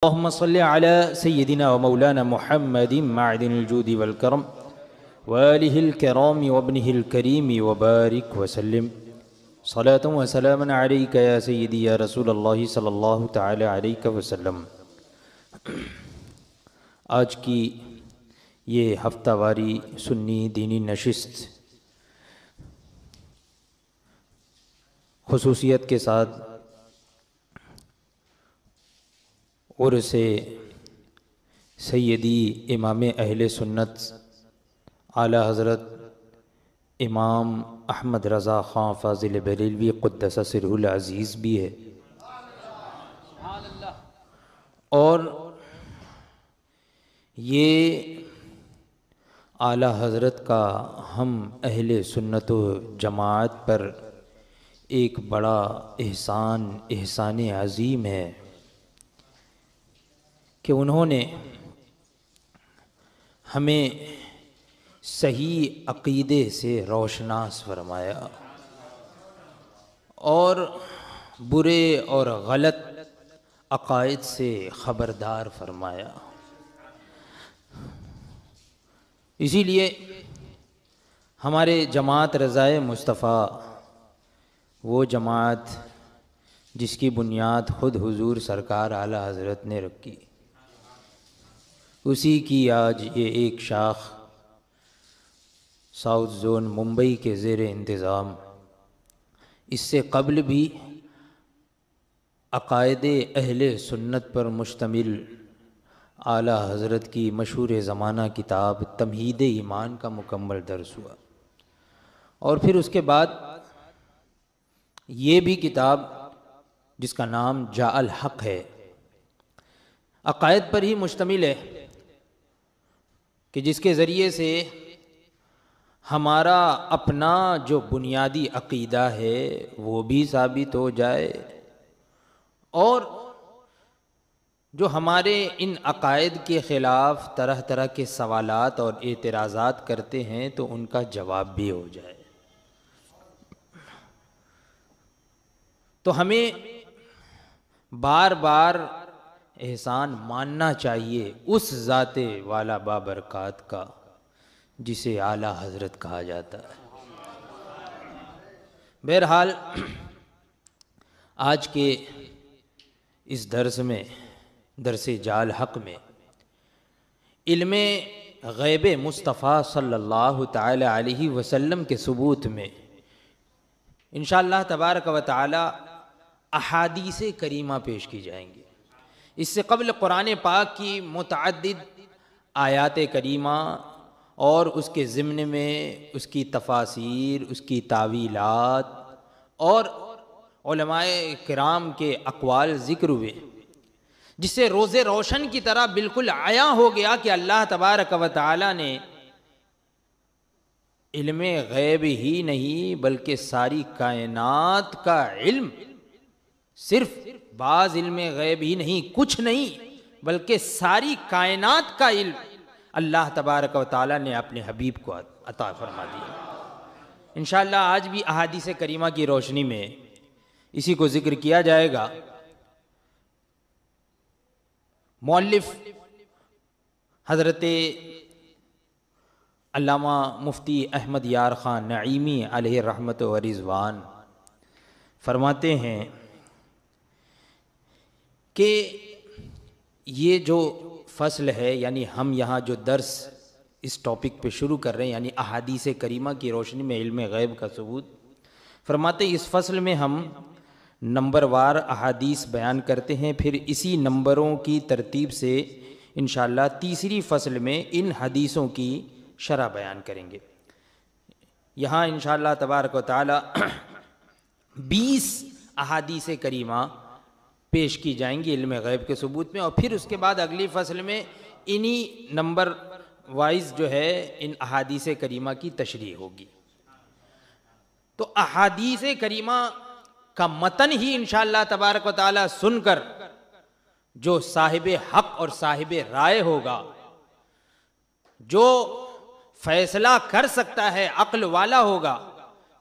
اللهم صل على سيدنا ومولانا محمد معدن الجود والكرم وآله الكرام وابنه الكريم وبارك وسلم صلاة وسلاما عليك يا سيدي يا رسول اللہ صلی اللہ تعالی علیہ وسلم۔ آج کی یہ ہفتہ واری سنی دینی نشست خصوصیت کے ساتھ عرس سیدی امام اہل سنت اعلیٰ حضرت امام احمد رضا خان فاضل بریلوی قدس سرہ العزیز بھی ہے، اور یہ اعلیٰ حضرت کا ہم اہل سنت و جماعت پر ایک بڑا احسان عظیم ہے کہ انہوں نے ہمیں صحیح عقیدے سے روشناس فرمایا اور برے اور غلط عقائد سے خبردار فرمایا۔ اسی لیے ہمارے جماعت رضائے مصطفیٰ، وہ جماعت جس کی بنیاد خود حضور سرکار اعلیٰ حضرت نے رکھی، اسی کی آج یہ ایک شاخ ساؤتھ زون ممبئی کے زیر انتظام، اس سے قبل بھی عقائد اہل سنت پر مشتمل اعلیٰ حضرت کی مشہور زمانہ کتاب تمہید ایمان کا مکمل درس ہوا، اور پھر اس کے بعد یہ بھی کتاب جس کا نام جاء الحق ہے، عقائد پر ہی مشتمل ہے کہ جس کے ذریعے سے ہمارا اپنا جو بنیادی عقیدہ ہے وہ بھی ثابت ہو جائے، اور جو ہمارے ان عقائد کے خلاف طرح طرح کے سوالات اور اعتراضات کرتے ہیں تو ان کا جواب بھی ہو جائے۔ تو ہمیں بار بار احسان ماننا چاہیے اس ذات والا بابرکات کا جسے اعلیٰ حضرت کہا جاتا ہے۔ بہرحال آج کے اس درس میں، درس جاء الحق میں، علم غیب مصطفیٰ صلی اللہ تعالی علیہ وسلم کے ثبوت میں انشاءاللہ تبارک و تعالی احادیث کریمہ پیش کی جائیں گی۔ اس سے قبل قرآن پاک کی متعدد آیات کریمہ اور اس کے ضمن میں اس کی تفاسیر، اس کی تاویلات اور علماء کرام کے اقوال ذکر ہوئے، جس سے روز روشن کی طرح بالکل عیاں ہو گیا کہ اللہ تبارک و تعالی نے علم غیب ہی نہیں بلکہ ساری کائنات کا علم، صرف بعض علم غیب ہی نہیں، کچھ نہیں بلکہ ساری کائنات کا علم اللہ تبارک و تعالی نے اپنے حبیب کو عطا فرما دیا۔ انشاءاللہ آج بھی احادیث کریمہ کی روشنی میں اسی کو ذکر کیا جائے گا۔ مؤلف حضرت علامہ مفتی احمد یار خان نعیمی علیہ رحمت و رضوان فرماتے ہیں کہ یہ جو فصل ہے، یعنی ہم یہاں جو درس اس ٹاپک پہ شروع کر رہے ہیں، یعنی احادیث کریمہ کی روشنی میں علم غیب کا ثبوت، فرماتے ہیں اس فصل میں ہم نمبر وار احادیث بیان کرتے ہیں، پھر اسی نمبروں کی ترتیب سے انشاءاللہ تیسری فصل میں ان حدیثوں کی شرح بیان کریں گے۔ یہاں انشاءاللہ تبارک و تعالی 20 احادیث کریمہ پیش کی جائیں گی علم غیب کے ثبوت میں، اور پھر اس کے بعد اگلی فصل میں انہی نمبر وائز جو ہے ان احادیث کریمہ کی تشریح ہوگی۔ تو احادیث کریمہ کا متن ہی انشاءاللہ تبارک و تعالی سن کر جو صاحب حق اور صاحب رائے ہوگا، جو فیصلہ کر سکتا ہے، عقل والا ہوگا،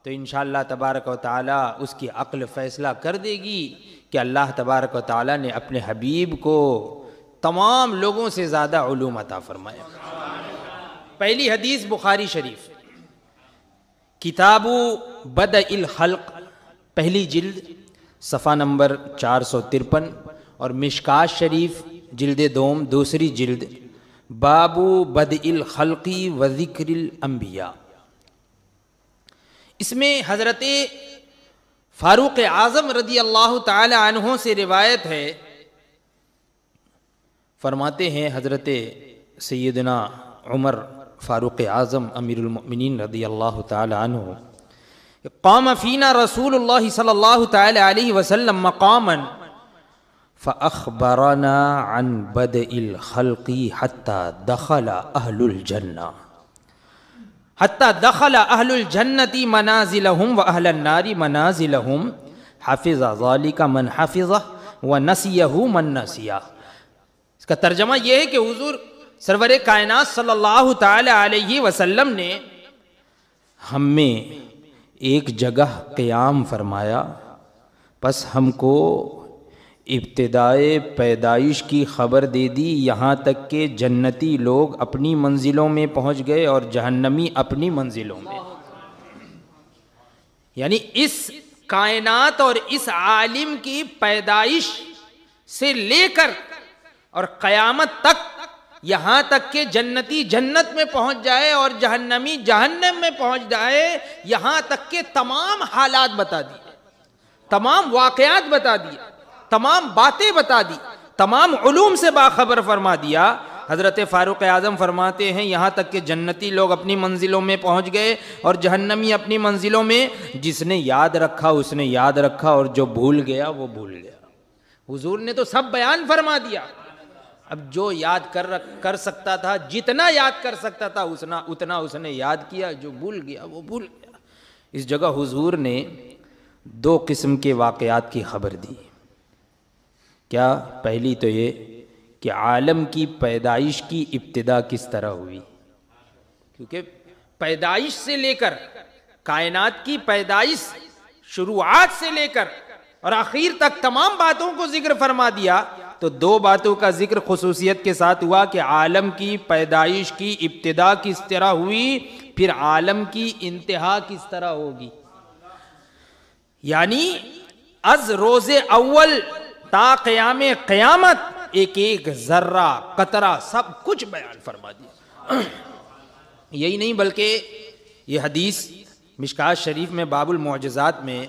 تو انشاءاللہ تبارک و تعالی اس کی عقل فیصلہ کر دے گی کہ اللہ تبارک و تعالی نے اپنے حبیب کو تمام لوگوں سے زیادہ علوم عطا فرمائے۔ پہلی حدیث بخاری شریف، کتاب بدء الخلق، پہلی جلد، صفحہ نمبر 453، اور مشکات شریف جلد دوم، دوسری جلد، باب بدء الخلق و ذکر الانبیاء۔ اس میں حضرت فاروق اعظم رضی اللہ تعالی عنہ سے روایت ہے، فرماتے ہیں حضرت سیدنا عمر فاروق اعظم امیر المؤمنین رضی اللہ تعالی عنہ، قام فینا رسول اللہ صلی اللہ تعالی علیہ وسلم مقاما فأخبرنا عن بدء الخلق حتى دخل أهل الجنة منازلهم وأهل النار منازلهم حفظ ذلك من حفظه ونسيه من نسيه۔ اس کا ترجمہ یہ ہے کہ حضور سرور کائنات صلی اللہ تعالی علیہ وسلم نے ہم میں ایک جگہ قیام فرمایا، پس ہم کو ابتدائے پیدائش کی خبر دے دی، یہاں تک کہ جنتی لوگ اپنی منزلوں میں پہنچ گئے اور جہنمی اپنی منزلوں میں۔ یعنی اس کائنات اور اس عالم کی پیدائش سے لے کر اور قیامت تک، یہاں تک کہ جنتی جنت میں پہنچ جائے اور جہنمی جہنم میں پہنچ جائے، یہاں تک کہ تمام حالات بتا دیے، تمام واقعات بتا دیے، تمام باتیں بتا دی، تمام علوم سے باخبر فرما دیا۔ حضرت فاروق اعظم فرماتے ہیں یہاں تک کہ جنتی لوگ اپنی منزلوں میں پہنچ گئے اور جہنمی اپنی منزلوں میں، جس نے یاد رکھا اس نے یاد رکھا اور جو بھول گیا وہ بھول گیا۔ حضور نے تو سب بیان فرما دیا، اب جو یاد کر سکتا تھا، جتنا یاد کر سکتا تھا اتنا اس نے یاد کیا، جو بھول گیا وہ بھول گیا۔ اس جگہ حضور نے دو قسم کے واقعات کی خبر دی۔ کیا؟ پہلی تو یہ کہ عالم کی پیدائش کی ابتدا کس طرح ہوئی، کیونکہ پیدائش سے لے کر کائنات کی پیدائش، شروعات سے لے کر اور آخر تک تمام باتوں کو ذکر فرما دیا، تو دو باتوں کا ذکر خصوصیت کے ساتھ ہوا کہ عالم کی پیدائش کی ابتدا کس طرح ہوئی، پھر عالم کی انتہا کس طرح ہوگی۔ یعنی از روز اول تا قیام قیامت ایک ایک ذرہ قطرہ سب کچھ بیان فرما دیا۔ یہی نہیں بلکہ یہ حدیث مشکات شریف میں باب المعجزات میں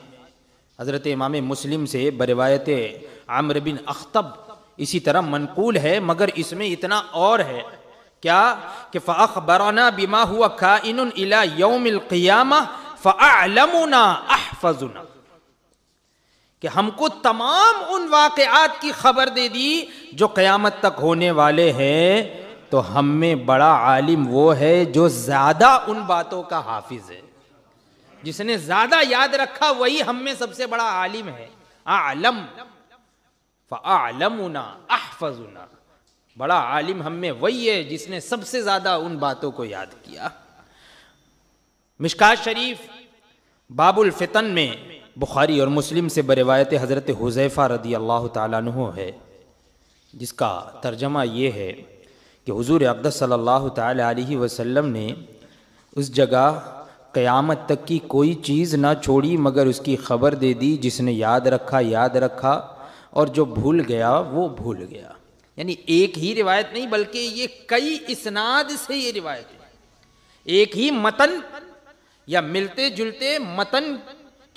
حضرت امام مسلم سے بروایت عمرو بن اخطب اسی طرح منقول ہے، مگر اس میں اتنا اور ہے، کیا کہ فَأَخْبَرَنَا بِمَا هُوَ كَائِنٌ إِلَى يَوْمِ الْقِيَامَةِ فَأَعْلَمُنَا أَحْفَظُنَا، کہ ہم کو تمام ان واقعات کی خبر دے دی جو قیامت تک ہونے والے ہیں، تو ہم میں بڑا عالم وہ ہے جو زیادہ ان باتوں کا حافظ ہے، جس نے زیادہ یاد رکھا وہی ہم میں سب سے بڑا عالم ہے۔ اعلم فاعلمنا احفظنا، بڑا عالم ہم میں وہی ہے جس نے سب سے زیادہ ان باتوں کو یاد کیا۔ مشکات شریف باب الفتن میں بخاری اور مسلم سے بروایت حضرت حذیفہ رضی اللہ تعالیٰ عنہ ہے، جس کا ترجمہ یہ ہے کہ حضور اقدس صلی اللہ تعالیٰ علیہ وسلم نے اس جگہ قیامت تک کی کوئی چیز نہ چھوڑی مگر اس کی خبر دے دی، جس نے یاد رکھا اور جو بھول گیا وہ بھول گیا۔ یعنی ایک ہی روایت نہیں بلکہ یہ کئی اسناد سے یہ روایت ہے، ایک ہی متن یا ملتے جلتے متن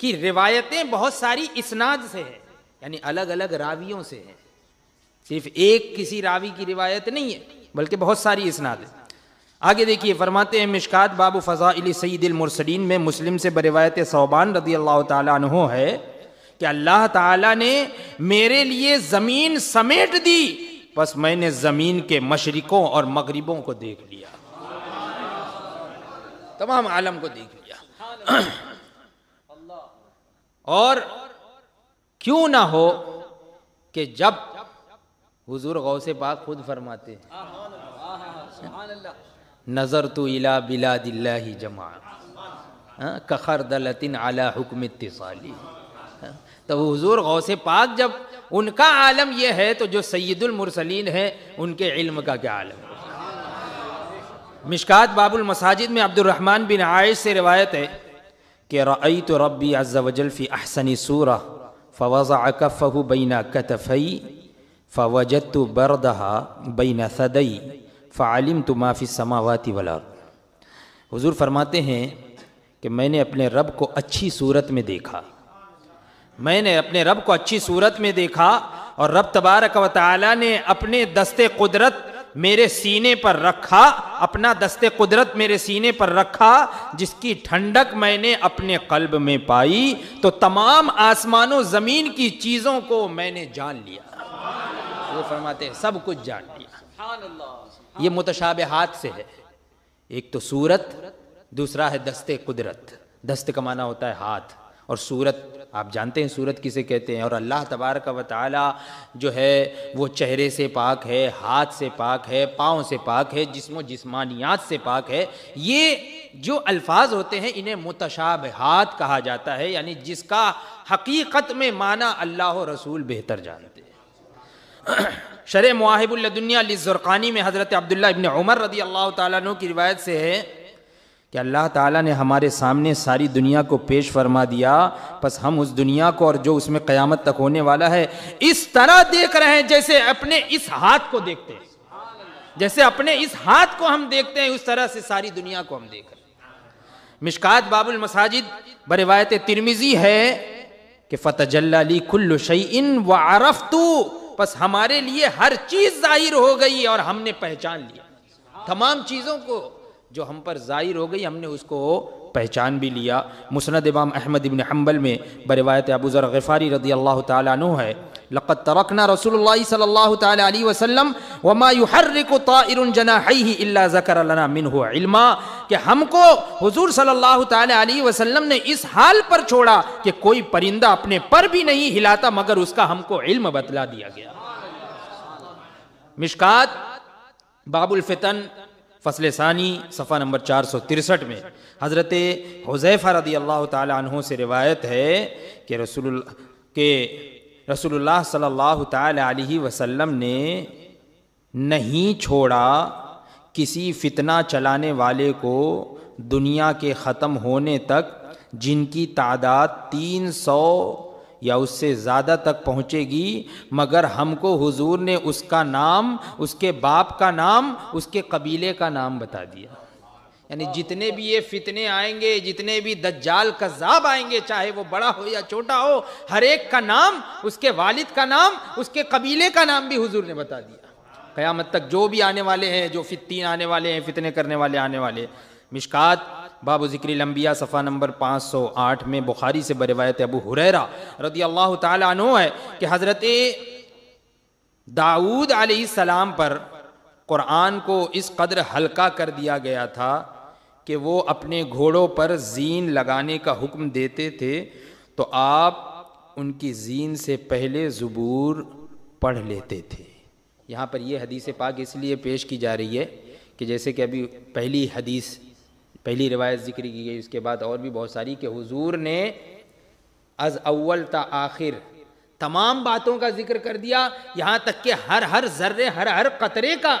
کی روایتیں بہت ساری اسناد سے ہیں، یعنی الگ الگ راویوں سے ہیں، صرف ایک کسی راوی کی روایت نہیں ہے بلکہ بہت ساری اسناد ہیں۔ آگے دیکھیے، فرماتے ہیں مشکات باب فضائل سید المرسلین میں مسلم سے بروایت ثوبان رضی اللہ تعالیٰ عنہ ہے کہ اللہ تعالیٰ نے میرے لیے زمین سمیٹ دی، بس میں نے زمین کے مشرقوں اور مغربوں کو دیکھ لیا، تمام عالم کو دیکھ لیا۔ اور کیوں نہ ہو کہ جب حضور غوث پاک خود فرماتے ہیں نظرت الی بلاد اللہ جمعا کخردلۃ علی حکم اتصالی، تو حضور غوث پاک جب ان کا عالم یہ ہے تو جو سید المرسلین ہیں ان کے علم کا کیا عالم ہے؟ مشکات باب المساجد میں عبد الرحمن بن عائش سے روایت ہے کہ رأیت ربی عز وجل فی احسن صورہ فوضع کفہ بین کتفی فوجدت بردها بین ثدی فعلمت ما فی السماوات والارض۔ حضور فرماتے ہیں کہ میں نے اپنے رب کو اچھی صورت میں دیکھا، میں نے اپنے رب کو اچھی صورت میں دیکھا، اور رب تبارک و تعالی نے اپنے دست قدرت میرے سینے پر رکھا، اپنا دست قدرت میرے سینے پر رکھا، جس کی ٹھنڈک میں نے اپنے قلب میں پائی تو تمام آسمان و زمین کی چیزوں کو میں نے جان لیا۔ وہ فرماتے ہیں سب کچھ جان لیا۔ یہ متشابہات سے ہے، ایک تو صورت، دوسرا ہے دست قدرت۔ دست کا معنی ہوتا ہے ہاتھ، اور صورت آپ جانتے ہیں صورت کسے کہتے ہیں۔ اور اللہ تبارک و تعالی جو ہے وہ چہرے سے پاک ہے، ہاتھ سے پاک ہے، پاؤں سے پاک ہے، جسم و جسمانیات سے پاک ہے۔ یہ جو الفاظ ہوتے ہیں انہیں متشابہات کہا جاتا ہے، یعنی جس کا حقیقت میں معنی اللہ و رسول بہتر جانتے ہیں۔ شرح مواہب اللدنیہ للزرقانی میں حضرت عبداللہ ابن عمر رضی اللہ تعالیٰ عنہ کی روایت سے ہے کہ اللہ تعالیٰ نے ہمارے سامنے ساری دنیا کو پیش فرما دیا، پس ہم اس دنیا کو اور جو اس میں قیامت تک ہونے والا ہے اس طرح دیکھ رہے ہیں جیسے اپنے اس ہاتھ کو دیکھتے ہیں، جیسے اپنے اس ہاتھ کو ہم دیکھتے ہیں اس طرح سے ساری دنیا کو ہم دیکھ رہے ہیں۔ مشکات باب المساجد بروایت ترمذی ہے کہ فتجلی لی کل شیء وعرفت، پس ہمارے لیے ہر چیز ظاہر ہو گئی اور ہم نے پہچان لیا، تمام چیزوں کو جو ہم پر ظاہر ہو گئی ہم نے اس کو پہچان بھی لیا۔ مسند امام احمد بن حنبل میں بروایت ابو ذر غفاری رضی اللہ تعالیٰ عنہ ہے لقد ترکنا رسول اللہ صلی اللہ تعالیٰ علیہ وسلم وما يحرك طائر جناحيه الا ذکر لنا منه علما، کہ ہم کو حضور صلی اللہ تعالیٰ علیہ وسلم نے اس حال پر چھوڑا کہ کوئی پرندہ اپنے پر بھی نہیں ہلاتا مگر اس کا ہم کو علم بتلا دیا گیا۔ مشکات باب الفتن فصل ثانی صفحہ نمبر 463 میں حضرت حذیفہ رضی اللہ تعالی عنہ سے روایت ہے کہ رسول اللہ صلی اللہ تعالی علیہ وسلم نے نہیں چھوڑا کسی فتنہ چلانے والے کو دنیا کے ختم ہونے تک جن کی تعداد 300 یا اس سے زیادہ تک پہنچے گی، مگر ہم کو حضور نے اس کا نام، اس کے باپ کا نام، اس کے قبیلے کا نام بتا دیا۔ یعنی جتنے بھی یہ فتنے آئیں گے، جتنے بھی دجال کذاب آئیں گے، چاہے وہ بڑا ہو یا چھوٹا ہو، ہر ایک کا نام، اس کے والد کا نام، اس کے قبیلے کا نام بھی حضور نے بتا دیا۔ قیامت تک جو بھی آنے والے ہیں، جو فتین آنے والے ہیں، فتنے کرنے والے آنے والے۔ مشکات باب ذکر الانبیاء صفحہ نمبر 508 میں بخاری سے بروایت ابو ہریرہ رضی اللہ تعالی عنہ ہے کہ حضرت داؤد علیہ السلام پر قرآن کو اس قدر ہلکا کر دیا گیا تھا کہ وہ اپنے گھوڑوں پر زین لگانے کا حکم دیتے تھے تو آپ ان کی زین سے پہلے زبور پڑھ لیتے تھے۔ یہاں پر یہ حدیث پاک اس لیے پیش کی جا رہی ہے کہ جیسے کہ ابھی پہلی روایت ذکر کی گئی، اس کے بعد اور بھی بہت ساری، کہ حضور نے از اول تا آخر تمام باتوں کا ذکر کر دیا، یہاں تک کہ ہر ذرے، ہر قطرے کا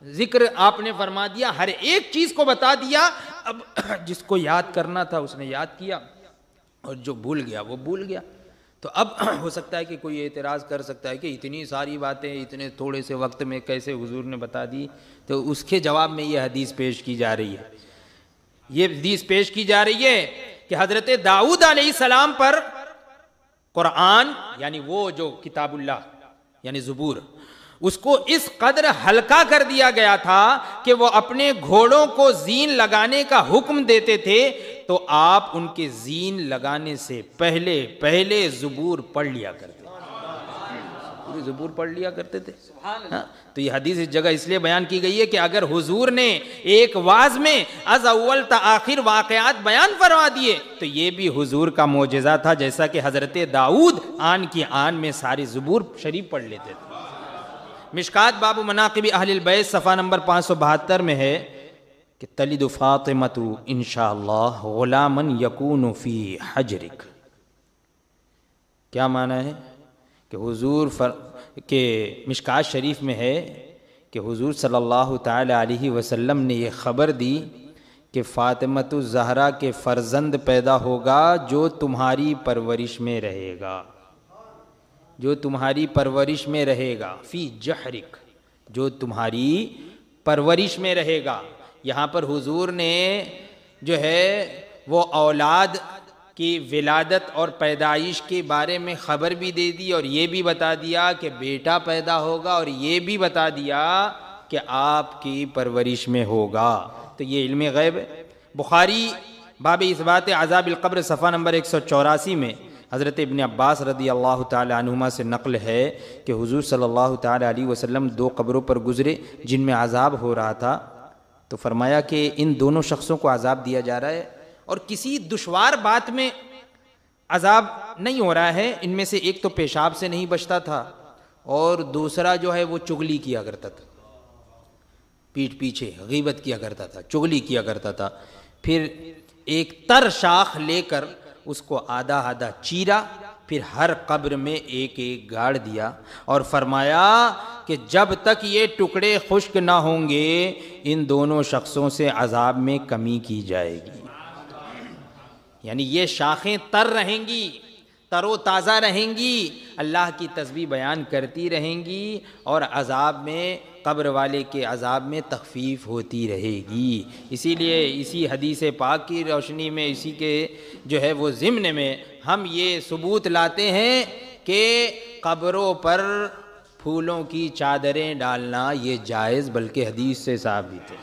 ذکر آپ نے فرما دیا، ہر ایک چیز کو بتا دیا۔ اب جس کو یاد کرنا تھا اس نے یاد کیا، اور جو بھول گیا وہ بھول گیا۔ تو اب ہو سکتا ہے کہ کوئی اعتراض کر سکتا ہے کہ اتنی ساری باتیں اتنے تھوڑے سے وقت میں کیسے حضور نے بتا دی، تو اس کے جواب میں یہ حدیث پیش کی جا رہی ہے۔ یہ حدیث پیش کی جا رہی ہے کہ حضرت داؤد علیہ السلام پر قرآن یعنی وہ جو کتاب اللہ یعنی زبور، اس کو اس قدر ہلکا کر دیا گیا تھا کہ وہ اپنے گھوڑوں کو زین لگانے کا حکم دیتے تھے تو آپ ان کے زین لگانے سے پہلے زبور پڑھ لیا کرتے تھے، پوری زبور پڑھ لیا کرتے تھے۔ تو یہ حدیث اس جگہ اس لیے بیان کی گئی ہے کہ اگر حضور نے ایک واعظ میں از اول تا آخر واقعات بیان فرما دیے تو یہ بھی حضور کا معجزہ تھا، جیسا کہ حضرت داؤد آن کی آن میں ساری زبور شریف پڑھ لیتے تھے۔ مشکات باب مناقب اہل البیت صفحہ نمبر 572 میں ہے کہ تلد فاطمۃ انشاءاللہ غلاما یکون فی حجرک، کیا معنی ہے کہ حضور کہ مشکات شریف میں ہے کہ حضور صلی اللہ تعالی علیہ وسلم نے یہ خبر دی کہ فاطمۃ الزہرا کے فرزند پیدا ہوگا جو تمہاری پرورش میں رہے گا، جو تمہاری پرورش میں رہے گا، فی جحرک، جو تمہاری پرورش میں رہے گا۔ یہاں پر حضور نے جو ہے وہ اولاد کی ولادت اور پیدائش کے بارے میں خبر بھی دے دی، اور یہ بھی بتا دیا کہ بیٹا پیدا ہوگا، اور یہ بھی بتا دیا کہ آپ کی پرورش میں ہوگا۔ تو یہ علم غیب ہے۔ بخاری باب اثبات عذاب القبر صفحہ نمبر 184 میں حضرت ابن عباس رضی اللہ تعالی عنہما سے نقل ہے کہ حضور صلی اللہ تعالی علیہ وسلم 2 قبروں پر گزرے جن میں عذاب ہو رہا تھا، تو فرمایا کہ ان دونوں شخصوں کو عذاب دیا جا رہا ہے، اور کسی دشوار بات میں عذاب نہیں ہو رہا ہے۔ ان میں سے ایک تو پیشاب سے نہیں بچتا تھا، اور دوسرا جو ہے وہ چغلی کیا کرتا تھا، پیٹھ پیچھے غیبت کیا کرتا تھا، چغلی کیا کرتا تھا۔ پھر ایک تر شاخ لے کر اس کو آدھا آدھا چیرا، پھر ہر قبر میں ایک ایک گاڑ دیا، اور فرمایا کہ جب تک یہ ٹکڑے خشک نہ ہوں گے ان دونوں شخصوں سے عذاب میں کمی کی جائے گی۔ یعنی یہ شاخیں تر رہیں گی، تر و تازہ رہیں گی، اللہ کی تسبیح بیان کرتی رہیں گی، اور عذاب میں، قبر والے کے عذاب میں تخفیف ہوتی رہے گی۔ اسی لیے اسی حدیث پاک کی روشنی میں، اسی کے جو ہے وہ ضمن میں ہم یہ ثبوت لاتے ہیں کہ قبروں پر پھولوں کی چادریں ڈالنا یہ جائز، بلکہ حدیث سے ثابت ہے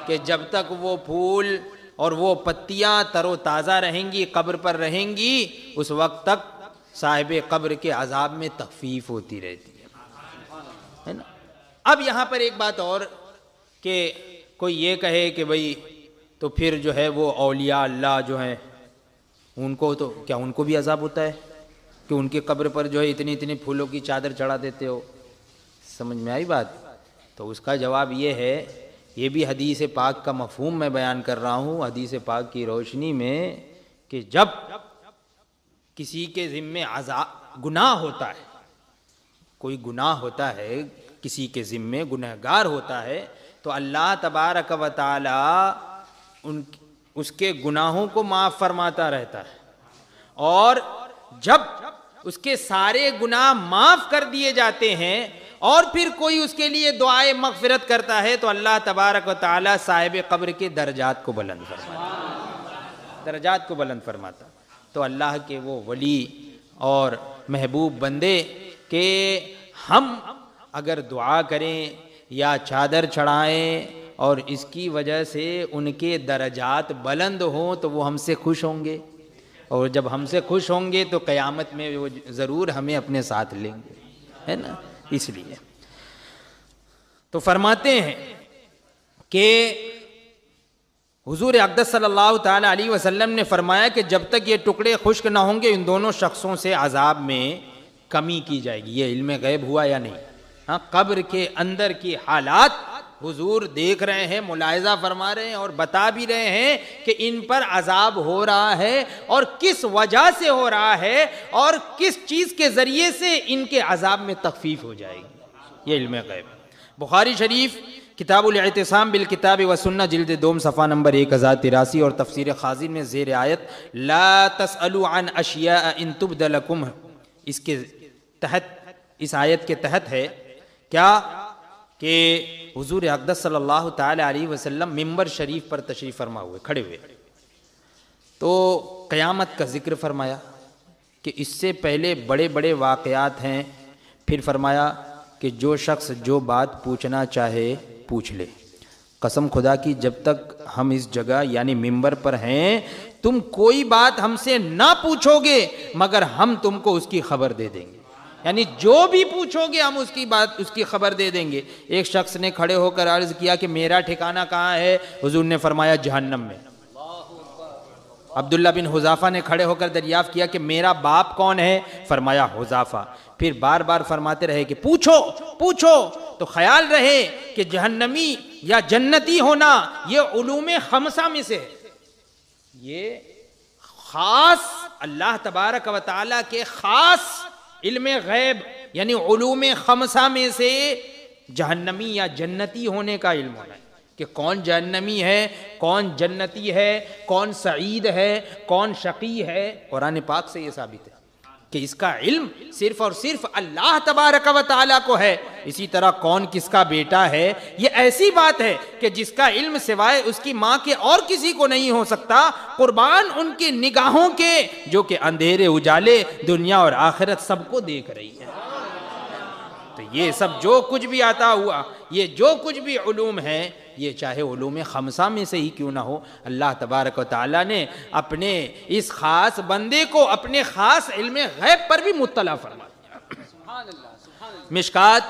کہ جب تک وہ پھول اور وہ پتیاں تر و تازہ رہیں گی، قبر پر رہیں گی، اس وقت تک صاحب قبر کے عذاب میں تخفیف ہوتی رہتی ہے نا۔ اب یہاں پر ایک بات اور کہ کوئی یہ کہے کہ بھئی تو پھر جو ہے وہ اولیاء اللہ جو ہیں ان کو تو کیا ان کو بھی عذاب ہوتا ہے کہ ان کے قبر پر جو ہے اتنی اتنی پھولوں کی چادر چڑھا دیتے ہو؟ سمجھ میں آئی بات؟ تو اس کا جواب یہ ہے، یہ بھی حدیث پاک کا مفہوم میں بیان کر رہا ہوں، حدیث پاک کی روشنی میں، کہ جب کسی کے ذمے گناہ ہوتا ہے، کوئی گناہ ہوتا ہے، کسی کے ذمے گنہگار ہوتا ہے، تو اللہ تبارک و تعالی اس کے گناہوں کو معاف فرماتا رہتا ہے، اور جب اس کے سارے گناہ معاف کر دیے جاتے ہیں اور پھر کوئی اس کے لیے دعائے مغفرت کرتا ہے تو اللہ تبارک و تعالی صاحب قبر کے درجات کو بلند فرماتا، درجات کو بلند فرماتا۔ تو اللہ کے وہ ولی اور محبوب بندے کہ ہم اگر دعا کریں یا چادر چڑھائیں اور اس کی وجہ سے ان کے درجات بلند ہوں تو وہ ہم سے خوش ہوں گے، اور جب ہم سے خوش ہوں گے تو قیامت میں وہ ضرور ہمیں اپنے ساتھ لیں گے، ہے نا۔ اس لیے تو فرماتے ہیں کہ حضور اقدس صلی اللہ تعالی علیہ وسلم نے فرمایا کہ جب تک یہ ٹکڑے خشک نہ ہوں گے ان دونوں شخصوں سے عذاب میں کمی کی جائے گی۔ یہ علم غیب ہوا یا نہیں؟ ہاں، قبر کے اندر کی حالات حضور دیکھ رہے ہیں، ملاحظہ فرما رہے ہیں اور بتا بھی رہے ہیں کہ ان پر عذاب ہو رہا ہے اور کس وجہ سے ہو رہا ہے اور کس چیز کے ذریعے سے ان کے عذاب میں تخفیف ہو جائے گی۔ یہ علم غیب۔ بخاری شریف کتاب الاعتصام بالکتاب والسنہ جلد 2 صفحہ نمبر 1083 اور تفسیر خازن میں زیر آیت لا تسألوا عن اشیاء ان تبد لکم، اس کے تحت، اس آیت کے تحت ہے کیا کہ حضور اقدس صلی اللہ تعالی علیہ وسلم ممبر شریف پر تشریف فرما ہوئے، کھڑے ہوئے، تو قیامت کا ذکر فرمایا کہ اس سے پہلے بڑے بڑے واقعات ہیں، پھر فرمایا کہ جو شخص جو بات پوچھنا چاہے پوچھ لے۔ قسم خدا کی جب تک ہم اس جگہ یعنی ممبر پر ہیں تم کوئی بات ہم سے نہ پوچھو گے مگر ہم تم کو اس کی خبر دے دیں گے، یعنی جو بھی پوچھو گے ہم اس کی بات، اس کی خبر دے دیں گے۔ ایک شخص نے کھڑے ہو کر عرض کیا کہ میرا ٹھکانہ کہاں ہے؟ حضور نے فرمایا جہنم میں۔ عبداللہ بن حذافہ نے کھڑے ہو کر دریافت کیا کہ میرا باپ کون ہے؟ فرمایا حذافہ۔ پھر بار بار فرماتے رہے کہ پوچھو پوچھو، تو خیال رہے کہ جہنمی یا جنتی ہونا یہ علوم خمسہ میں سے ہے، یہ خاص اللہ تبارک و تعالیٰ کے خاص علم غیب یعنی علوم خمسہ میں سے جہنمی یا جنتی ہونے کا علم ہونا ہے کہ کون جہنمی ہے، کون جنتی ہے، کون سعید ہے، کون شقی ہے۔ قرآن پاک سے یہ ثابت ہے کہ اس کا علم صرف اور صرف اللہ تبارک و تعالیٰ کو ہے۔ اسی طرح کون کس کا بیٹا ہے، یہ ایسی بات ہے کہ جس کا علم سوائے اس کی ماں کے اور کسی کو نہیں ہو سکتا، قربان ان کی نگاہوں کے جو کہ اندھیرے اجالے دنیا اور آخرت سب کو دیکھ رہی ہے۔ تو یہ سب جو کچھ بھی آتا ہوا، یہ جو کچھ بھی علوم ہے، یہ چاہے علوم خمسہ میں سے ہی کیوں نہ ہو، اللہ تبارک و تعالیٰ نے اپنے اس خاص بندے کو اپنے خاص علم غیب پر بھی مطلع فرما دیا۔ مشکات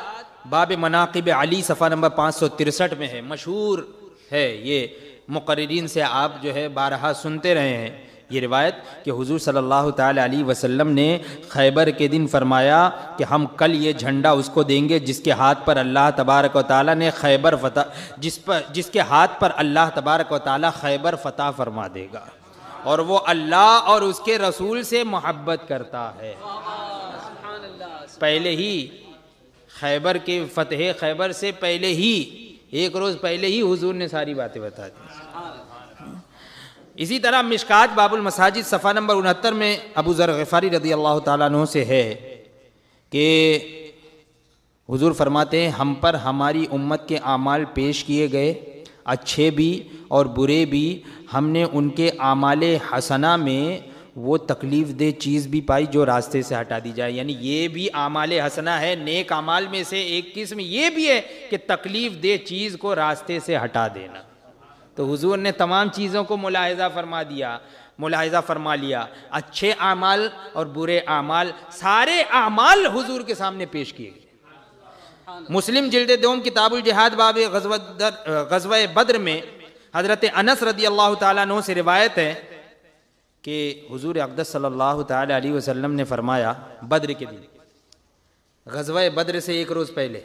باب مناقب علی صفحہ نمبر 563 میں ہے، مشہور ہے یہ، مقررین سے آپ جو ہے بارہا سنتے رہے ہیں یہ روایت کہ حضور صلی اللہ تعالی علیہ وسلم نے خیبر کے دن فرمایا کہ ہم کل یہ جھنڈا اس کو دیں گے جس کے ہاتھ پر اللہ تبارک و تعالیٰ نے خیبر فتح جس کے ہاتھ پر اللہ تبارک و تعالیٰ خیبر فتح فرما دے گا، اور وہ اللہ اور اس کے رسول سے محبت کرتا ہے۔ پہلے ہی خیبر کے فتح خیبر سے پہلے ہی ایک روز پہلے ہی حضور نے ساری باتیں بتا دی۔ اسی طرح مشکات باب المساجد صفحہ نمبر 69 میں ابو ذر غفاری رضی اللہ تعالیٰ عنہ سے ہے کہ حضور فرماتے ہیں ہم پر ہماری امت کے اعمال پیش کیے گئے، اچھے بھی اور برے بھی، ہم نے ان کے اعمال حسنہ میں وہ تکلیف دہ چیز بھی پائی جو راستے سے ہٹا دی جائے، یعنی یہ بھی اعمال حسنہ ہے، نیک اعمال میں سے ایک قسم یہ بھی ہے کہ تکلیف دہ چیز کو راستے سے ہٹا دینا۔ تو حضور نے تمام چیزوں کو ملاحظہ فرما لیا، اچھے اعمال اور برے اعمال، سارے اعمال حضور کے سامنے پیش کیے گئے۔ مسلم جلد دوم کتاب الجہاد باب غزوہ بدر میں حضرت انس رضی اللہ تعالیٰ عنہ سے روایت ہے کہ حضور اقدس صلی اللہ تعالیٰ علیہ وسلم نے فرمایا بدر کے دن، غزوہ بدر سے ایک روز پہلے،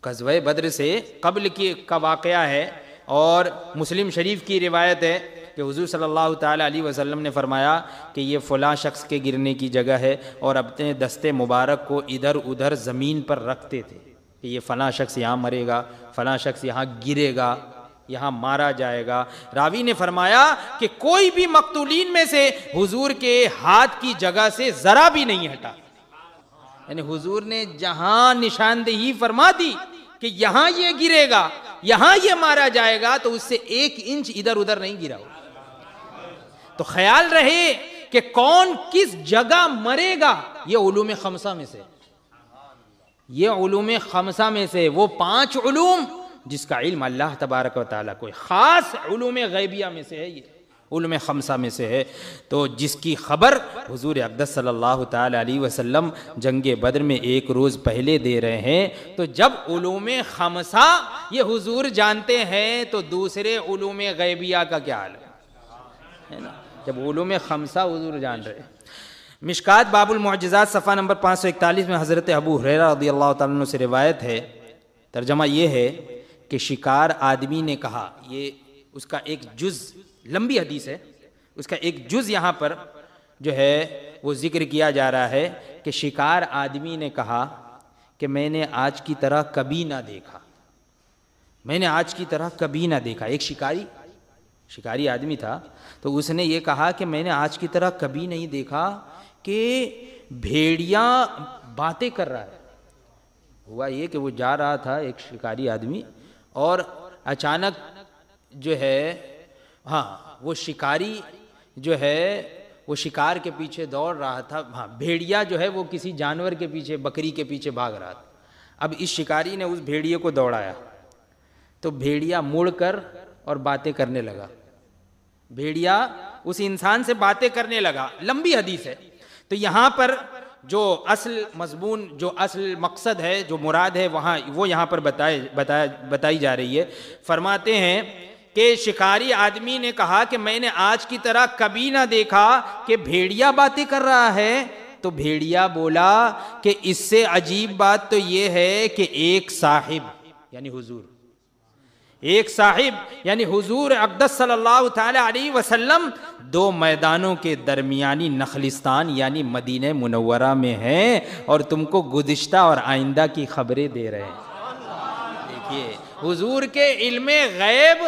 غزوہ بدر سے قبل کا واقعہ ہے، اور مسلم شریف کی روایت ہے کہ حضور صلی اللہ تعالیٰ علیہ وسلم نے فرمایا کہ یہ فلاں شخص کے گرنے کی جگہ ہے، اور اپنے دستے مبارک کو ادھر ادھر زمین پر رکھتے تھے کہ یہ فلاں شخص یہاں مرے گا، فلاں شخص یہاں گرے گا، یہاں مارا جائے گا۔ راوی نے فرمایا کہ کوئی بھی مقتولین میں سے حضور کے ہاتھ کی جگہ سے ذرا بھی نہیں ہٹا، یعنی حضور نے جہاں نشاندہی فرما دی کہ یہاں یہ گرے گا، یہاں یہ مارا جائے گا، تو اس سے 1 انچ ادھر ادھر نہیں گرا ہو۔ تو خیال رہے کہ کون کس جگہ مرے گا، یہ علوم خمسہ میں سے، یہ علوم خمسہ میں سے وہ 5 علوم جس کا علم اللہ تبارک و تعالیٰ کو خاص علوم غیبیہ میں سے ہے، یہ علوم خمسہ میں سے ہے۔ تو جس کی خبر حضور اقدس صلی اللہ تعالیٰ علیہ وسلم جنگ بدر میں ایک روز پہلے دے رہے ہیں، تو جب علوم خمسہ یہ حضور جانتے ہیں تو دوسرے علوم غیبیہ کا کیا حال ہے نا؟ جب علوم خمسہ حضور جان رہے ہیں۔ مشکات باب المعجزات صفحہ نمبر 541 میں حضرت ابو ہریرہ رضی اللہ تعالیٰ عنہ سے روایت ہے، ترجمہ یہ ہے کہ شکار آدمی نے کہا، یہ اس کا ایک جز، لمبی حدیث ہے، اس کا ایک جز یہاں پر جو ہے وہ ذکر کیا جا رہا ہے کہ شکار آدمی نے کہا کہ میں نے آج کی طرح کبھی نہ دیکھا، میں نے آج کی طرح کبھی نہ دیکھا۔ ایک شکاری آدمی تھا، تو اس نے یہ کہا کہ میں نے آج کی طرح کبھی نہیں دیکھا کہ بھیڑیا باتیں کر رہا ہے۔ ہوا یہ کہ وہ جا رہا تھا ایک شکاری آدمی، اور اچانک جو ہے وہ شکاری جو ہے وہ شکار کے پیچھے دوڑ رہا تھا، بھیڑیا جو ہے وہ کسی جانور کے پیچھے، بکری کے پیچھے بھاگ رہا تھا۔ اب اس شکاری نے اس بھیڑیے کو دوڑایا تو بھیڑیا مڑ کر اور باتیں کرنے لگا، بھیڑیا اس انسان سے باتیں کرنے لگا۔ لمبی حدیث ہے، تو یہاں پر جو اصل مضمون، جو اصل مقصد ہے، جو مراد ہے وہ یہاں پر بتائی جا رہی ہے۔ فرماتے ہیں کہ شکاری آدمی نے کہا کہ میں نے آج کی طرح کبھی نہ دیکھا کہ بھیڑیا باتیں کر رہا ہے۔ تو بھیڑیا بولا کہ اس سے عجیب بات تو یہ ہے کہ ایک صاحب، یعنی حضور، ایک صاحب یعنی حضور اقدس صلی اللہ تعالی علیہ وسلم دو میدانوں کے درمیانی نخلستان یعنی مدینہ منورہ میں ہیں اور تم کو گزشتہ اور آئندہ کی خبریں دے رہے ہیں۔ دیکھیے حضور کے علم غیب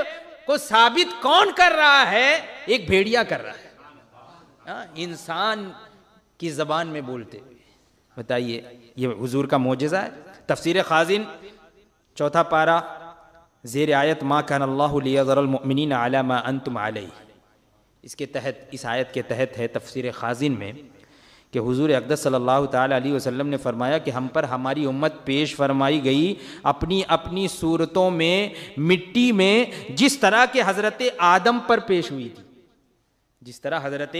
کو ثابت کون کر رہا ہے؟ ایک بھیڑیا کر رہا ہے، انسان کی زبان میں بولتے ہوئے۔ بتائیے یہ حضور کا معجزہ ہے۔ تفسیر خازن 4 پارہ زیر آیت ما کان اللہ لیذر المؤمنین علی ما انتم علیہ، اس کے تحت، اس آیت کے تحت ہے تفسیر خازن میں کہ حضور اقدس صلی اللہ تعالی علیہ وسلم نے فرمایا کہ ہم پر ہماری امت پیش فرمائی گئی اپنی اپنی صورتوں میں مٹی میں، جس طرح کہ حضرت آدم پر پیش ہوئی تھی، جس طرح حضرت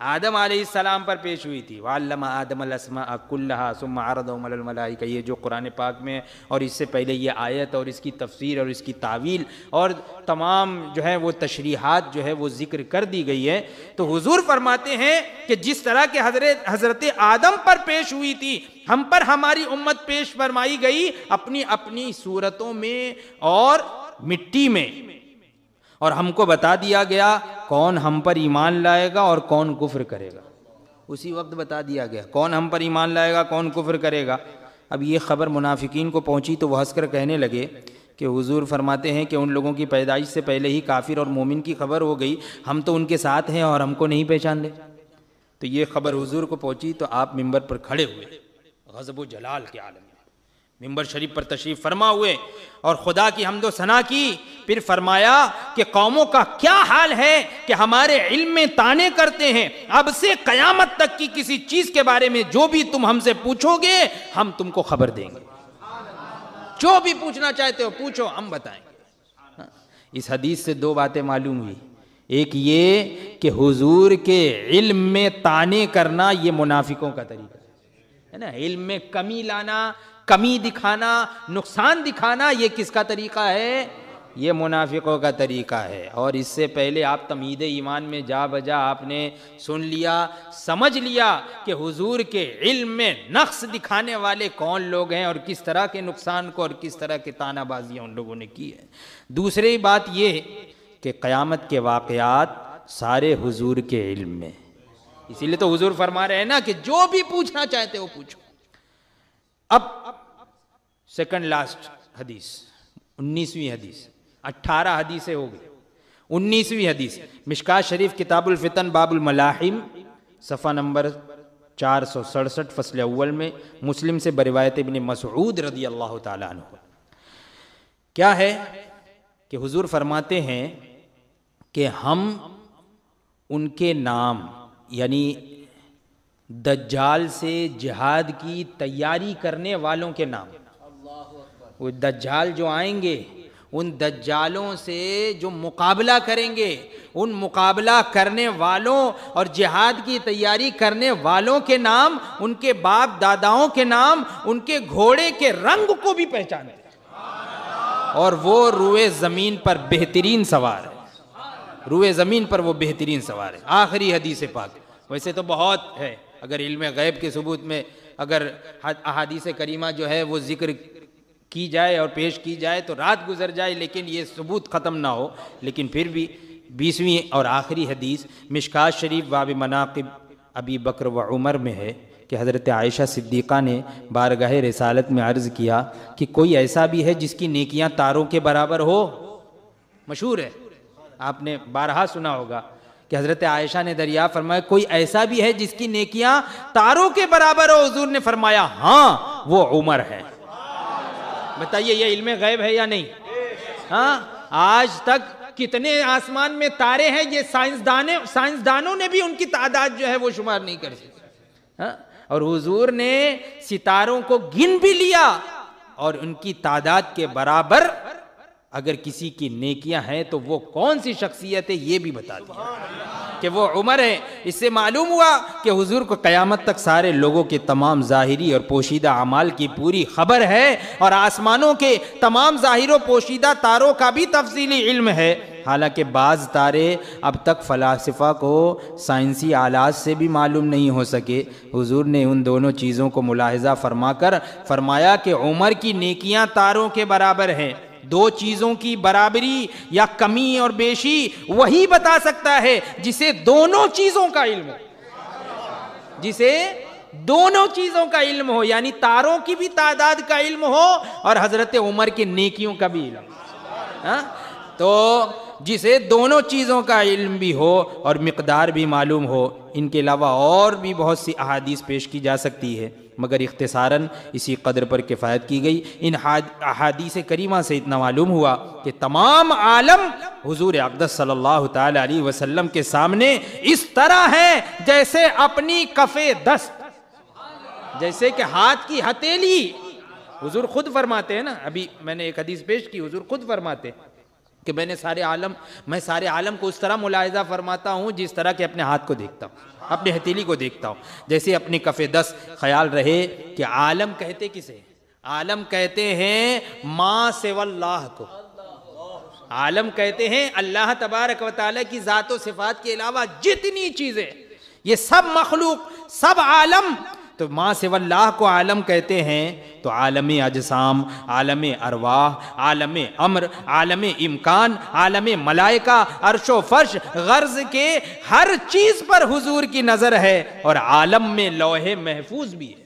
آدم علیہ السلام پر پیش ہوئی تھی۔ وَعَلَّمَ آدَمَ الْأَسْمَاءَ كُلَّهَا ثُمَّ عَرَضَهُمْ عَلَى الْمَلَائِكَةِ، یہ جو قرآن پاک میں اور اس سے پہلے یہ آیت اور اس کی تفسیر اور اس کی تعویل اور تمام جو ہے وہ تشریحات جو ہے وہ ذکر کر دی گئی ہے۔ تو حضور فرماتے ہیں کہ جس طرح کہ حضرت آدم پر پیش ہوئی تھی، ہم پر ہماری امت پیش فرمائی گئی اپنی اپنی صورتوں میں اور مٹی میں، اور ہم کو بتا دیا گیا کون ہم پر ایمان لائے گا اور کون کفر کرے گا۔ اسی وقت بتا دیا گیا کون ہم پر ایمان لائے گا، کون کفر کرے گا۔ اب یہ خبر منافقین کو پہنچی تو وہ ہنس کر کہنے لگے کہ حضور فرماتے ہیں کہ ان لوگوں کی پیدائش سے پہلے ہی کافر اور مومن کی خبر ہو گئی، ہم تو ان کے ساتھ ہیں اور ہم کو نہیں پہچان لے۔ تو یہ خبر حضور کو پہنچی تو آپ ممبر پر کھڑے ہوئے، غضب و جلال کے عالم میں ممبر شریف پر تشریف فرما ہوئے اور خدا کی حمد و ثنا کی۔ پھر فرمایا کہ قوموں کا کیا حال ہے کہ ہمارے علم میں طعنے کرتے ہیں، اب سے قیامت تک کی کسی چیز کے بارے میں جو بھی تم ہم سے پوچھو گے ہم تم کو خبر دیں گے، جو بھی پوچھنا چاہتے ہو پوچھو ہم بتائیں گے۔ اس حدیث سے 2 باتیں معلوم ہوئی، ایک یہ کہ حضور کے علم میں طعنے کرنا یہ منافقوں کا طریقہ ہے نا، علم میں کمی لانا، کمی دکھانا، نقصان دکھانا، یہ کس کا طریقہ ہے؟ یہ منافقوں کا طریقہ ہے۔ اور اس سے پہلے آپ تمہید ایمان میں جا بجا آپ نے سن لیا، سمجھ لیا کہ حضور کے علم میں نقص دکھانے والے کون لوگ ہیں اور کس طرح کے نقصان کو اور کس طرح کے طعنہ بازیاں ان لوگوں نے کی ہے۔ دوسری بات یہ کہ قیامت کے واقعات سارے حضور کے علم میں، اسی لیے تو حضور فرما رہے ہیں نا کہ جو بھی پوچھنا چاہتے ہو پوچھو۔ اب سیکنڈ لاسٹ حدیث، 19ویں حدیث، 18 حدیثیں ہو گئی، 19ویں حدیث مشکاۃ شریف کتاب الفتن باب الملاحم صفحہ نمبر 467 فصل اول میں، مسلم سے بروایت ابن مسعود رضی اللہ تعالیٰ عنہ۔ کیا ہے کہ حضور فرماتے ہیں کہ ہم ان کے نام یعنی دجال سے جہاد کی تیاری کرنے والوں کے نام، وہ دجال جو آئیں گے ان دجالوں سے جو مقابلہ کریں گے، ان مقابلہ کرنے والوں اور جہاد کی تیاری کرنے والوں کے نام، ان کے باپ داداؤں کے نام، ان کے گھوڑے کے رنگ کو بھی پہچانے، اور وہ روئے زمین پر بہترین سوار ہے، روئے زمین پر وہ بہترین سوار ہے۔ آخری حدیث پاک، ویسے تو بہت ہے، اگر علم غیب کے ثبوت میں اگر احادیث کریمہ جو ہے وہ ذکر کی جائے اور پیش کی جائے تو رات گزر جائے، لیکن یہ ثبوت ختم نہ ہو۔ لیکن پھر بھی 20ویں اور آخری حدیث مشکاۃ شریف باب مناقب ابی بکر و عمر میں ہے کہ حضرت عائشہ صدیقہ نے بارگاہ رسالت میں عرض کیا کہ کوئی ایسا بھی ہے جس کی نیکیاں تاروں کے برابر ہو؟ مشہور ہے، آپ نے بارہا سنا ہوگا کہ حضرت عائشہ نے دریافت فرمایا کوئی ایسا بھی ہے جس کی نیکیاں تاروں کے برابر ہو؟ حضور نے فرمایا ہاں وہ عمر ہے۔ بتائیے یہ علم غیب ہے یا نہیں؟ ہاں، آج تک کتنے آسمان میں تارے ہیں یہ سائنسدانوں نے بھی ان کی تعداد جو ہے وہ شمار نہیں کر سکتے، اور حضور نے ستاروں کو گن بھی لیا اور ان کی تعداد کے برابر اگر کسی کی نیکیاں ہیں تو وہ کون سی شخصیت ہے یہ بھی بتا دیا کہ وہ عمر ہے۔ اس سے معلوم ہوا کہ حضور کو قیامت تک سارے لوگوں کے تمام ظاہری اور پوشیدہ اعمال کی پوری خبر ہے، اور آسمانوں کے تمام ظاہر و پوشیدہ تاروں کا بھی تفصیلی علم ہے۔ حالانکہ بعض تارے اب تک فلاسفہ کو سائنسی آلات سے بھی معلوم نہیں ہو سکے۔ حضور نے ان دونوں چیزوں کو ملاحظہ فرما کر فرمایا کہ عمر کی نیکیاں تاروں کے برابر ہیں، دو چیزوں کی برابری یا کمی اور بیشی وہی بتا سکتا ہے جسے دونوں چیزوں کا علم ہو، جسے دونوں چیزوں کا علم ہو، یعنی تاروں کی بھی تعداد کا علم ہو اور حضرت عمر کی نیکیوں کا بھی علم ہو، تو جسے دونوں چیزوں کا علم بھی ہو اور مقدار بھی معلوم ہو۔ ان کے علاوہ اور بھی بہت سی احادیث پیش کی جا سکتی ہے، مگر اختصاراً اسی قدر پر کفایت کی گئی۔ ان احادیث کریمہ سے اتنا معلوم ہوا کہ تمام عالم حضور اقدس صلی اللہ تعالی علیہ وسلم کے سامنے اس طرح ہے جیسے اپنی کف دست، جیسے کہ ہاتھ کی ہتھیلی۔ حضور خود فرماتے ہیں نا، ابھی میں نے ایک حدیث پیش کی، حضور خود فرماتے کہ میں سارے عالم کو اس طرح ملاحظہ فرماتا ہوں جس طرح کہ اپنے ہاتھ کو دیکھتا ہوں، اپنے ہتھیلی کو دیکھتا ہوں، جیسے اپنی کف دست۔ خیال رہے کہ عالم کہتے کسے؟ عالم کہتے ہیں ما سوی اللہ کو، عالم کہتے ہیں اللہ تبارک و تعالی کی ذات و صفات کے علاوہ جتنی چیزیں، یہ سب مخلوق، سب عالم، تو ما سوی اللہ کو عالم کہتے ہیں۔ تو عالم اجسام، عالم ارواح، عالم امر، عالم امکان، عالم ملائکہ، عرش و فرش، غرض کے ہر چیز پر حضور کی نظر ہے، اور عالم میں لوح محفوظ بھی ہے،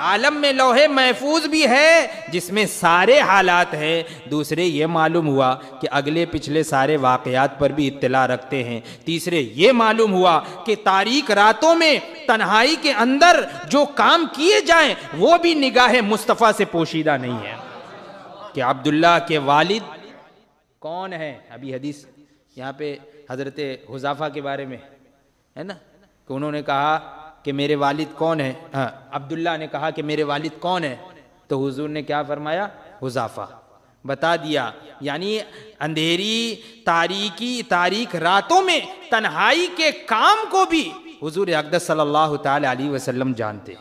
عالم میں لوح محفوظ بھی ہے جس میں سارے حالات ہیں۔ دوسرے یہ معلوم ہوا کہ اگلے پچھلے سارے واقعات پر بھی اطلاع رکھتے ہیں۔ تیسرے یہ معلوم ہوا کہ تاریک راتوں میں تنہائی کے اندر جو کام کیے جائیں وہ بھی نگاہ مصطفیٰ سے پوشیدہ نہیں ہے۔ کہ عبداللہ کے والد کون ہیں؟ ابھی حدیث یہاں پہ حضرت حذیفہ کے بارے میں ہے نا، کہ انہوں نے کہا کہ میرے والد کون ہیں؟ عبداللہ نے کہا کہ میرے والد کون ہیں؟ تو حضور نے کیا فرمایا؟ حذیفہ، بتا دیا۔ یعنی اندھیری تاریک راتوں میں تنہائی کے کام کو بھی حضور اقدس صلی اللہ تعالی علیہ وسلم جانتے۔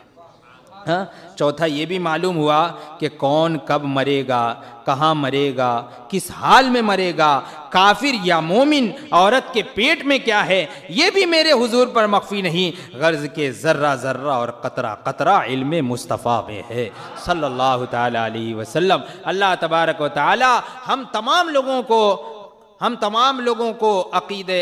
چوتھا یہ بھی معلوم ہوا کہ کون کب مرے گا، کہاں مرے گا، کس حال میں مرے گا، کافر یا مومن، عورت کے پیٹ میں کیا ہے، یہ بھی میرے حضور پر مخفی نہیں، غرض کے ذرہ ذرہ اور قطرہ قطرہ علم مصطفیٰ میں ہے صلی اللہ تعالی علیہ وسلم۔ اللہ تبارک و تعالی ہم تمام لوگوں کو عقیدہ